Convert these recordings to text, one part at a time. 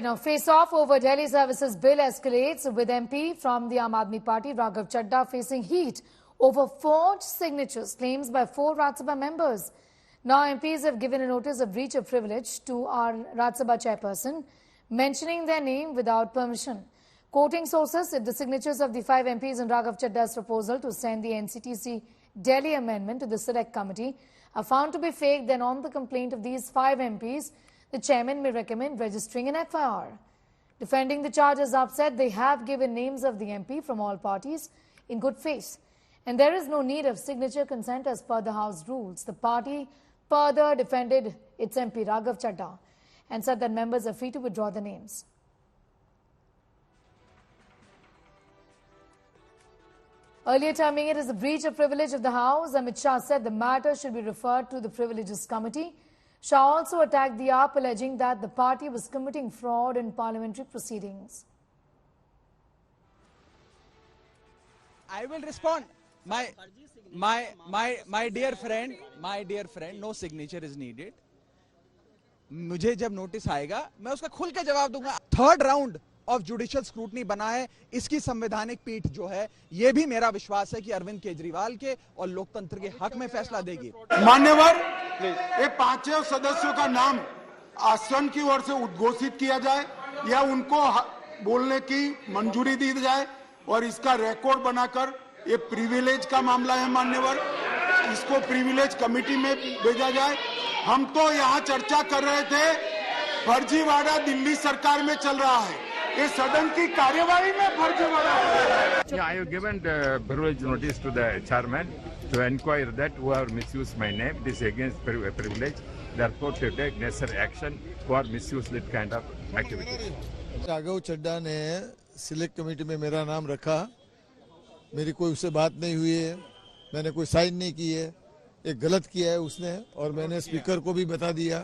Now, face-off over Delhi Services Bill escalates with MP from the Aam Aadmi Party, Raghav Chadha, facing heat over forged signatures, claims by 4 Rajya Sabha members. Now, MPs have given a notice of breach of privilege to our Rajya Sabha chairperson, mentioning their name without permission. Quoting sources, if the signatures of the 5 MPs in Raghav Chadda's proposal to send the NCTC Delhi amendment to the Select Committee are found to be fake, then on the complaint of these 5 MPs, the chairman may recommend registering an FIR. Defending the charges upset, they have given names of the MP from all parties in good faith. And there is no need of signature consent as per the House rules. The party further defended its MP Raghav Chadha and said that members are free to withdraw the names. Earlier terming it as a breach of privilege of the House, Amit Shah said the matter should be referred to the Privileges Committee. Shah also attacked the AAP, alleging that the party was committing fraud in parliamentary proceedings. I will respond. My dear friend, no signature is needed. मुझे जब notice आएगा मैं उसका खुल के जवाब दूंगा. Third round of judicial scrutiny बना है, इसकी संवैधानिक पीठ जो है, ये भी मेरा विश्वास है कि अरविंद केजरीवाल के और लोकतंत्र के हक में फैसला देगी. मान्यवर, ये 5 सदस्यों का नाम आसन की ओर से उद्घोषित किया जाए या उनको बोलने की मंजूरी दी जाए और इसका रिकॉर्ड बनाकर, ये प्रिविलेज का मामला है मान्यवर, इसको प्रिविलेज कमेटी में भेजा जाए. हम तो यहाँ चर्चा कर रहे थे, फर्जीवाड़ा दिल्ली सरकार में चल रहा है, ये सदन की कार्यवाही में फर्जीवाड़ा है. I have given the privilege notice to the chairman to inquire that whoever misused my name, this is against privilege, therefore to take necessary action for misuse that kind of activities. Raghav Chadha ने select committee में मेरा नाम रखा, मेरी कोई उससे बात नहीं हुई है, मैंने कोई साइन नहीं की है, एक गलत किया है उसने और मैंने स्पीकर को भी बता दिया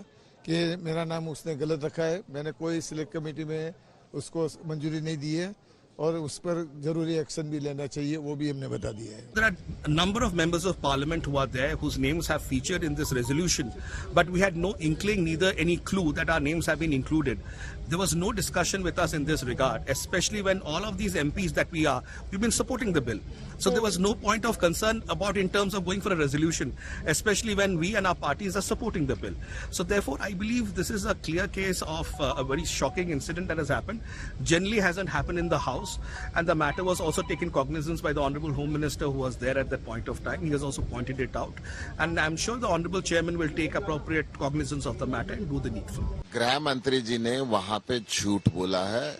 कि मेरा नाम उसने गलत रखा है. मैंने कोई सिलेक्ट कमेटी में उसको मंजूरी नहीं दी है और उस पर जरूरी एक्शन भी लेना चाहिए, वो भी हमने बता दिया है. There are a number of members of parliament who are there whose names have featured in this resolution, but we had no inkling, neither any clue that our names have been included. There was no discussion with us in this regard, especially when all of these MPs that we've been supporting the bill. So there was no point of concern about in terms of going for a resolution, especially when we and our parties are supporting the bill. So therefore, I believe this is a clear case of a very shocking incident that has happened. Generally hasn't happened in the House, and the matter was also taken cognizance by the Honourable Home Minister who was there at that point of time. He has also pointed it out, and I'm sure the Honourable Chairman will take appropriate cognizance of the matter and do the needful. गृह मंत्री जी ने वहां पे झूठ बोला है,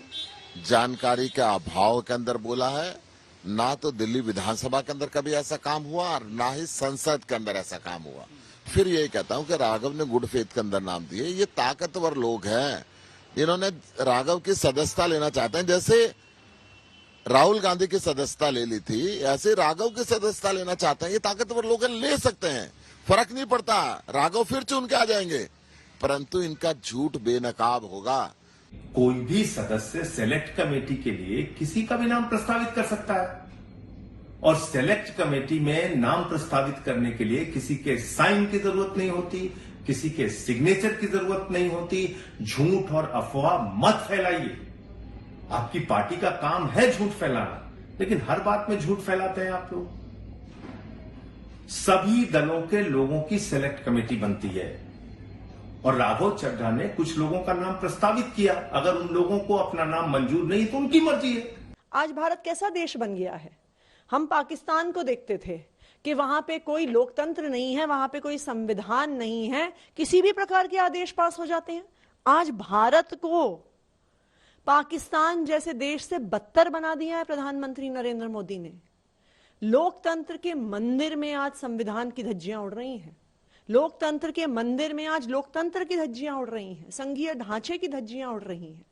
जानकारी के अभाव के अंदर बोला है. ना तो दिल्ली विधानसभा के अंदर कभी ऐसा काम हुआ और ना ही संसद के अंदर ऐसा काम हुआ. फिर यही कहता हूं कि राघव ने गुड फेथ के अंदर नाम दिए. ये ताकतवर लोग हैं, इन्होंने राघव की सदस्यता लेना चाहते हैं. जैसे राहुल गांधी की सदस्यता ले ली थी, ऐसे राघव की सदस्यता लेना चाहते हैं. ये ताकतवर लोग ले सकते हैं, फर्क नहीं पड़ता. राघव फिर चुन के आ जाएंगे, परंतु इनका झूठ बेनकाब होगा. कोई भी सदस्य सेलेक्ट कमेटी के लिए किसी का भी नाम प्रस्तावित कर सकता है, और सेलेक्ट कमेटी में नाम प्रस्तावित करने के लिए किसी के साइन की जरूरत नहीं होती, किसी के सिग्नेचर की जरूरत नहीं होती. झूठ और अफवाह मत फैलाइए. आपकी पार्टी का काम है झूठ फैलाना, लेकिन हर बात में झूठ फैलाते हैं आप लोग. सभी दलों के लोगों की सेलेक्ट कमेटी बनती है और राघव चड्ढा ने कुछ लोगों का नाम प्रस्तावित किया. अगर उन लोगों को अपना नाम मंजूर नहीं तो उनकी मर्जी है. आज भारत कैसा देश बन गया है. हम पाकिस्तान को देखते थे कि वहां पे कोई लोकतंत्र नहीं है, वहां पे कोई संविधान नहीं है, किसी भी प्रकार के आदेश पास हो जाते हैं. आज भारत को पाकिस्तान जैसे देश से बदतर बना दिया है प्रधानमंत्री नरेंद्र मोदी ने. लोकतंत्र के मंदिर में आज संविधान की धज्जियां उड़ रही हैं. लोकतंत्र के मंदिर में आज लोकतंत्र की धज्जियां उड़ रही हैं, संघीय ढांचे की धज्जियां उड़ रही हैं.